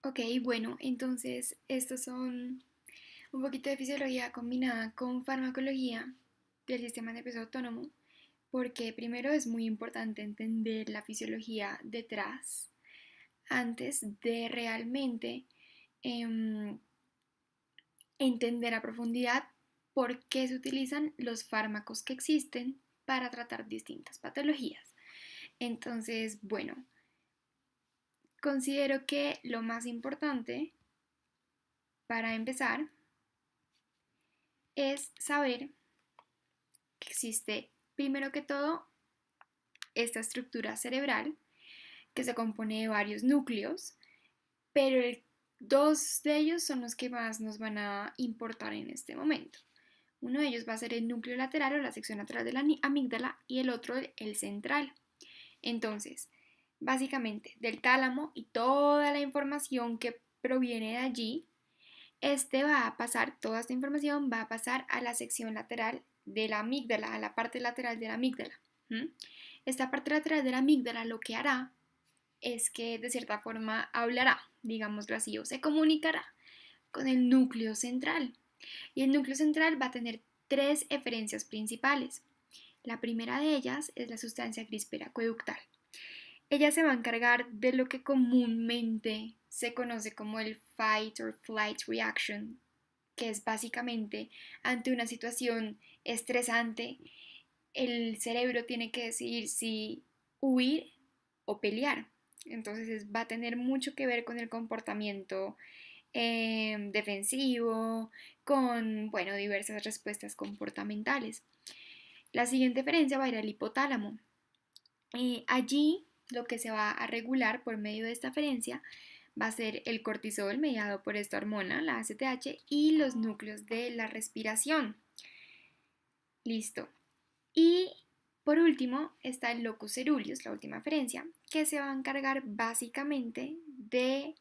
Ok, bueno, entonces estos son un poquito de fisiología combinada con farmacología del sistema nervioso autónomo, porque primero es muy importante entender la fisiología detrás antes de realmente em, entender a profundidad por qué se utilizan los fármacos que existen para tratar distintas patologías. Entonces, bueno, considero que lo más importante para empezar es saber que existe, primero que todo, esta estructura cerebral que se compone de varios núcleos, pero dos de ellos son los que más nos van a importar en este momento. Uno de ellos va a ser el núcleo lateral o la sección lateral de la amígdala y el otro el central. Entonces, básicamente del tálamo y toda la información que proviene de allí, toda esta información va a pasar a la sección lateral de la amígdala, a la parte lateral de la amígdala. ¿Mm? Esta parte lateral de la amígdala lo que hará es que de cierta forma hablará, digámoslo así, o se comunicará con el núcleo central. Y el núcleo central va a tener tres eferencias principales. La primera de ellas es la sustancia crispera-acueductal. Ella se va a encargar de lo que comúnmente se conoce como el fight or flight reaction, que es básicamente ante una situación estresante, el cerebro tiene que decidir si huir o pelear. Entonces va a tener mucho que ver con el comportamiento defensivo, con, bueno, diversas respuestas comportamentales. La siguiente diferencia va a ir al hipotálamo. Allí lo que se va a regular por medio de esta aferencia va a ser el cortisol mediado por esta hormona, la ACTH, y los núcleos de la respiración. Listo. Y por último está el locus ceruleus, la última aferencia, que se va a encargar básicamente de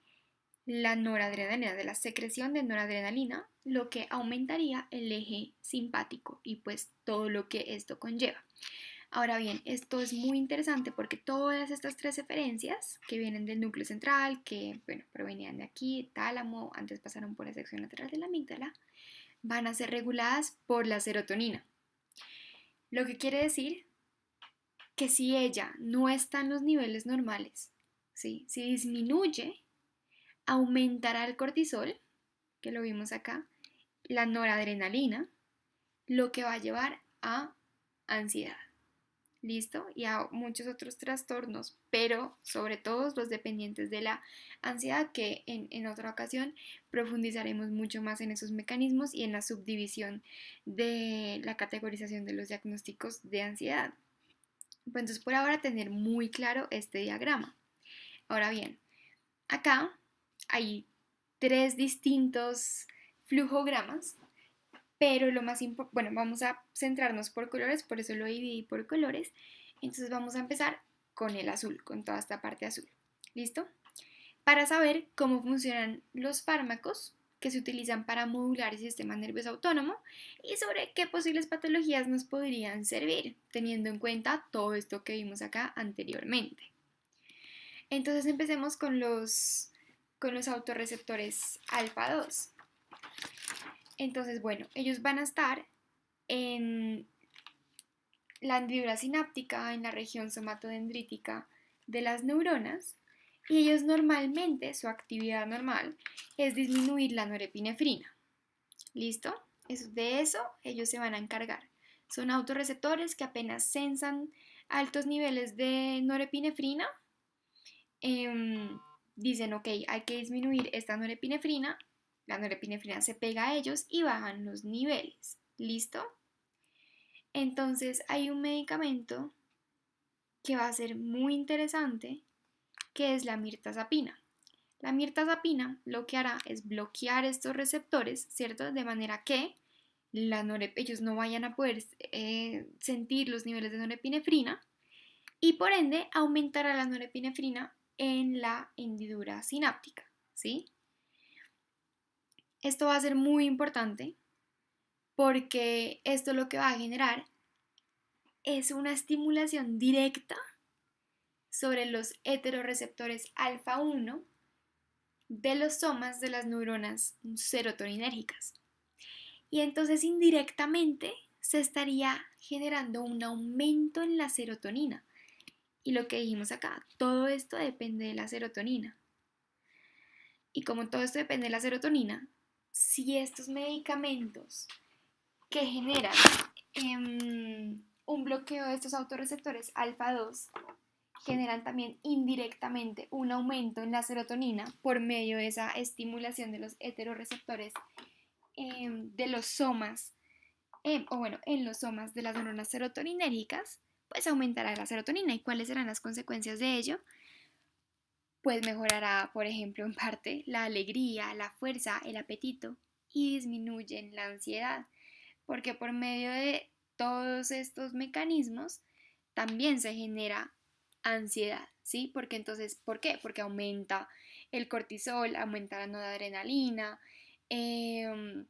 la noradrenalina, de la secreción de noradrenalina, lo que aumentaría el eje simpático y pues todo lo que esto conlleva. Ahora bien, esto es muy interesante porque todas estas tres referencias que vienen del núcleo central, que bueno, provenían de aquí, tálamo, antes pasaron por la sección lateral de la amígdala, van a ser reguladas por la serotonina. Lo que quiere decir que si ella no está en los niveles normales, ¿sí? Si disminuye, aumentará el cortisol, que lo vimos acá, la noradrenalina, lo que va a llevar a ansiedad. ¿Listo? Y a muchos otros trastornos, pero sobre todo los dependientes de la ansiedad, que en otra ocasión profundizaremos mucho más en esos mecanismos y en la subdivisión de la categorización de los diagnósticos de ansiedad. Pues entonces por ahora tener muy claro este diagrama. Ahora bien, acá hay tres distintos flujogramas, pero lo más importante, bueno, vamos a centrarnos por colores, por eso lo dividí por colores. Entonces vamos a empezar con el azul, con toda esta parte azul. ¿Listo? Para saber cómo funcionan los fármacos que se utilizan para modular el sistema nervioso autónomo y sobre qué posibles patologías nos podrían servir, teniendo en cuenta todo esto que vimos acá anteriormente. Entonces empecemos con los autorreceptores alfa 2. Entonces, bueno, ellos van a estar en la hendidura sináptica, en la región somatodendrítica de las neuronas, y ellos normalmente, su actividad normal es disminuir la norepinefrina. ¿Listo? De eso ellos se van a encargar. Son autorreceptores que apenas sensan altos niveles de norepinefrina, dicen, ok, hay que disminuir esta norepinefrina, la norepinefrina se pega a ellos y bajan los niveles. ¿Listo? Entonces hay un medicamento que va a ser muy interesante, que es la mirtazapina. La mirtazapina lo que hará es bloquear estos receptores, ¿cierto? De manera que ellos no vayan a poder sentir los niveles de norepinefrina y por ende aumentará la norepinefrina en la hendidura sináptica, ¿sí? Esto va a ser muy importante porque esto lo que va a generar es una estimulación directa sobre los heteroreceptores alfa 1 de los somas de las neuronas serotoninérgicas. Y entonces indirectamente se estaría generando un aumento en la serotonina. Y lo que dijimos acá, todo esto depende de la serotonina. Y como todo esto depende de la serotonina, si estos medicamentos que generan un bloqueo de estos autorreceptores alfa 2 generan también indirectamente un aumento en la serotonina por medio de esa estimulación de los heteroreceptores de los somas, en los somas de las neuronas serotoninérgicas, pues aumentará la serotonina. ¿Y cuáles serán las consecuencias de ello? Pues mejorará, por ejemplo, en parte la alegría, la fuerza, el apetito y disminuyen la ansiedad, porque por medio de todos estos mecanismos también se genera ansiedad, ¿sí? Porque entonces, ¿por qué? Porque aumenta el cortisol, aumenta la noradrenalina, eh,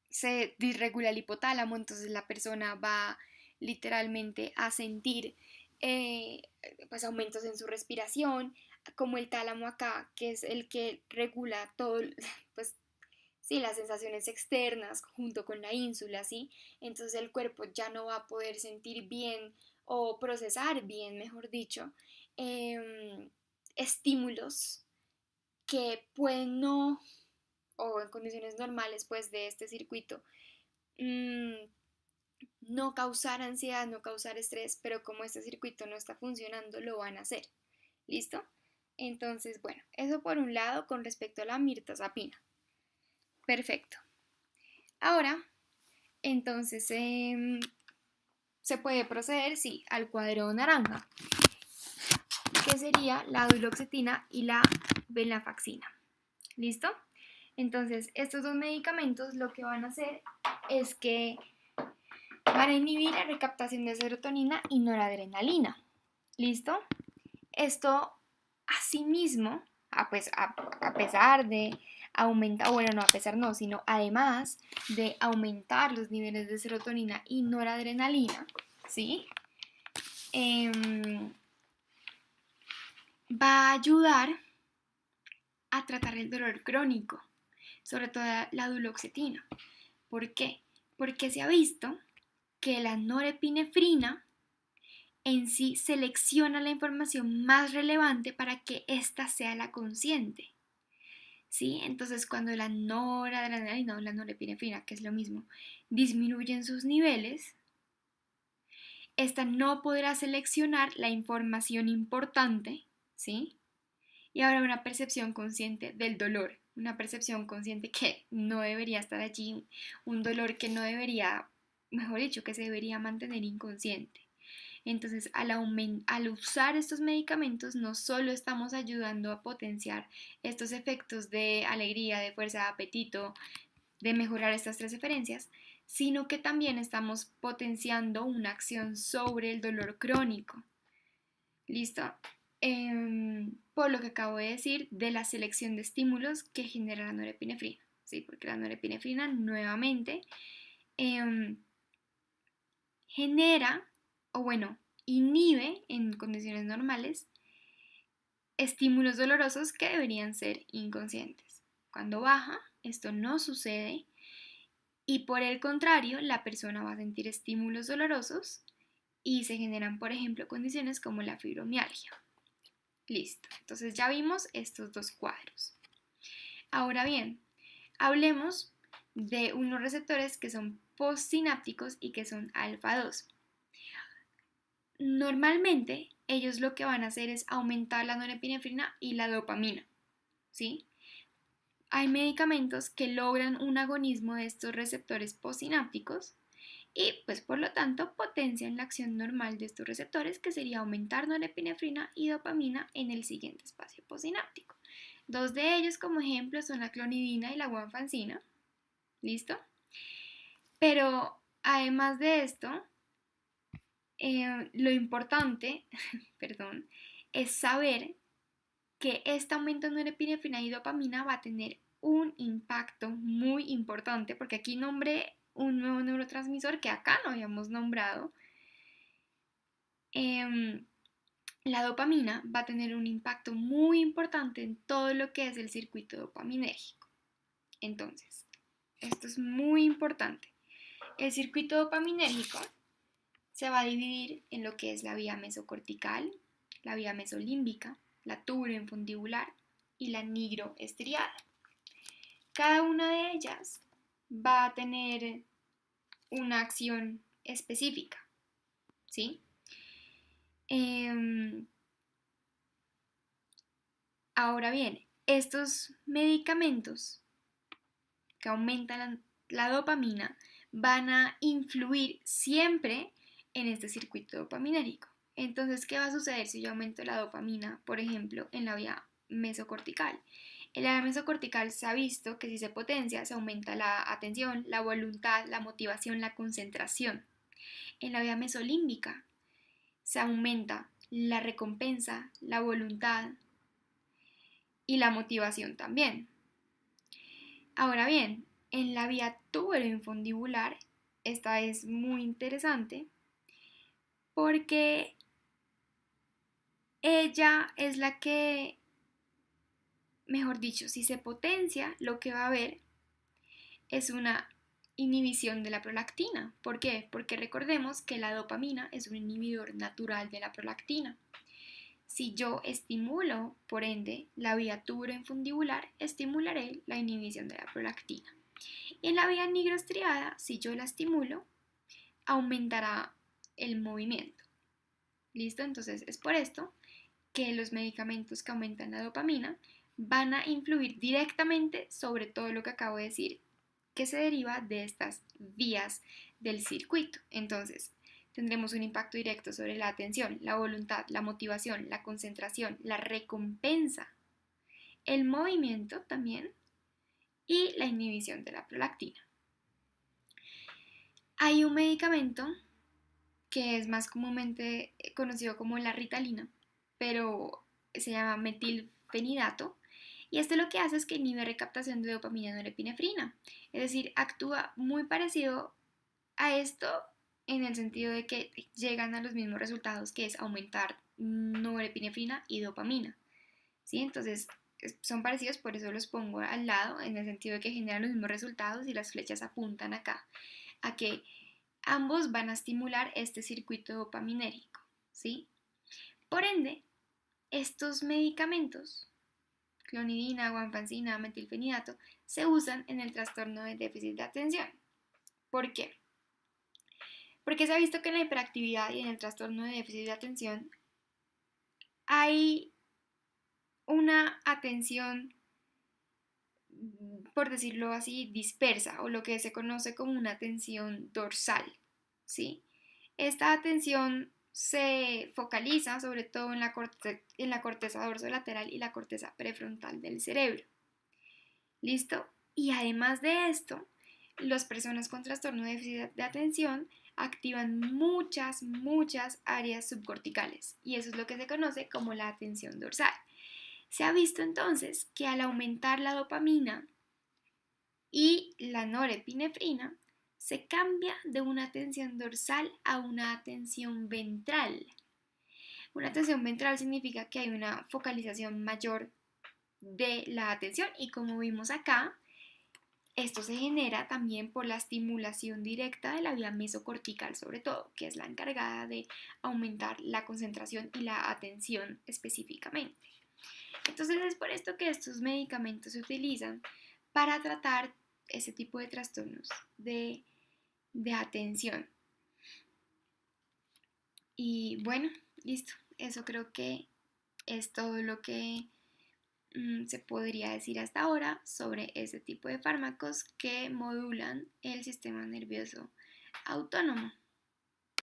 se disregula el hipotálamo, entonces la persona va literalmente a sentir eh, pues aumentos en su respiración, como el tálamo acá, que es el que regula todo, pues sí, las sensaciones externas junto con la ínsula, ¿sí? Entonces el cuerpo ya no va a poder sentir bien o procesar bien, mejor dicho, estímulos que pueden no, o en condiciones normales, pues de este circuito, mmm, no causar ansiedad, no causar estrés, pero como este circuito no está funcionando, lo van a hacer. ¿Listo? Entonces, bueno, eso por un lado con respecto a la mirtazapina. Perfecto. Ahora, entonces, se puede proceder, sí, al cuadro naranja, que sería la duloxetina y la venlafaxina. ¿Listo? Entonces, estos dos medicamentos lo que van a hacer es que van a inhibir la recaptación de serotonina y noradrenalina. ¿Listo? Esto, asimismo, a pesar de aumentar, bueno, no a pesar no, sino además de aumentar los niveles de serotonina y noradrenalina, ¿sí? Va a ayudar a tratar el dolor crónico, sobre todo la duloxetina. ¿Por qué? Porque se ha visto que la norepinefrina en sí selecciona la información más relevante para que ésta sea la consciente. ¿Sí? Entonces, cuando la noradrenalina o la norepinefrina, que es lo mismo, disminuyen sus niveles, esta no podrá seleccionar la información importante, ¿sí? Y habrá una percepción consciente del dolor, una percepción consciente que no debería estar allí, un dolor que no debería, mejor dicho, que se debería mantener inconsciente. Entonces, al usar estos medicamentos, no solo estamos ayudando a potenciar estos efectos de alegría, de fuerza, de apetito, de mejorar estas tres referencias, sino que también estamos potenciando una acción sobre el dolor crónico. ¿Listo? Por lo que acabo de decir de la selección de estímulos que genera la norepinefrina, ¿sí? Porque la norepinefrina nuevamente genera, o bueno, inhibe en condiciones normales estímulos dolorosos que deberían ser inconscientes. Cuando baja, esto no sucede y por el contrario, la persona va a sentir estímulos dolorosos y se generan, por ejemplo, condiciones como la fibromialgia. Listo, entonces ya vimos estos dos cuadros. Ahora bien, hablemos de unos receptores que son postsinápticos y que son alfa 2. Normalmente ellos lo que van a hacer es aumentar la norepinefrina y la dopamina, ¿sí? Hay medicamentos que logran un agonismo de estos receptores postsinápticos y pues por lo tanto potencian la acción normal de estos receptores, que sería aumentar norepinefrina y dopamina en el siguiente espacio postsináptico. Dos de ellos como ejemplo son la clonidina y la guanfacina. ¿Listo? Pero además de esto, lo importante, perdón, es saber que este aumento en norepinefrina y dopamina va a tener un impacto muy importante, porque aquí nombré un nuevo neurotransmisor que acá no habíamos nombrado, la dopamina va a tener un impacto muy importante en todo lo que es el circuito dopaminérgico. Entonces, esto es muy importante. El circuito dopaminérgico se va a dividir en lo que es la vía mesocortical, la vía mesolímbica, la tuberoinfundibular y la nigroestriada. Cada una de ellas va a tener una acción específica, ¿sí? Ahora bien, estos medicamentos que aumentan la dopamina van a influir siempre en este circuito dopaminérgico. Entonces, ¿qué va a suceder si yo aumento la dopamina, por ejemplo, en la vía mesocortical? En la vía mesocortical se ha visto que si se potencia, se aumenta la atención, la voluntad, la motivación, la concentración. En la vía mesolímbica se aumenta la recompensa, la voluntad y la motivación también. Ahora bien, en la vía tuberoinfundibular, esta es muy interesante porque ella es la que, mejor dicho, si se potencia, lo que va a haber es una inhibición de la prolactina. ¿Por qué? Porque recordemos que la dopamina es un inhibidor natural de la prolactina. Si yo estimulo, por ende, la vía tuberoinfundibular, estimularé la inhibición de la prolactina. En la vía nigroestriada, si yo la estimulo, aumentará el movimiento. ¿Listo? Entonces es por esto que los medicamentos que aumentan la dopamina van a influir directamente sobre todo lo que acabo de decir, que se deriva de estas vías del circuito. Entonces, tendremos un impacto directo sobre la atención, la voluntad, la motivación, la concentración, la recompensa, el movimiento también y la inhibición de la prolactina. Hay un medicamento que es más comúnmente conocido como la ritalina, pero se llama metilfenidato, y esto lo que hace es que inhibe recaptación de dopamina y norepinefrina, es decir, actúa muy parecido a esto en el sentido de que llegan a los mismos resultados, que es aumentar norepinefrina y dopamina, ¿sí? Entonces son parecidos, por eso los pongo al lado, en el sentido de que generan los mismos resultados y las flechas apuntan acá, a que ambos van a estimular este circuito dopaminérgico, ¿sí? Por ende, estos medicamentos, clonidina, guanfacina, metilfenidato, se usan en el trastorno de déficit de atención. ¿Por qué? Porque se ha visto que en la hiperactividad y en el trastorno de déficit de atención hay una atención, por decirlo así, dispersa, o lo que se conoce como una atención dorsal, ¿sí? Esta atención se focaliza sobre todo en la corteza dorsolateral y la corteza prefrontal del cerebro. ¿Listo? Y además de esto, las personas con trastorno de déficit de atención activan muchas áreas subcorticales, y eso es lo que se conoce como la atención dorsal. Se ha visto entonces que al aumentar la dopamina y la norepinefrina, se cambia de una atención dorsal a una atención ventral. Una atención ventral significa que hay una focalización mayor de la atención, y como vimos acá, esto se genera también por la estimulación directa de la vía mesocortical, sobre todo, que es la encargada de aumentar la concentración y la atención específicamente. Entonces es por esto que estos medicamentos se utilizan para tratar ese tipo de trastornos de atención. Y bueno, listo. Eso creo que es todo lo que se podría decir hasta ahora sobre ese tipo de fármacos que modulan el sistema nervioso autónomo.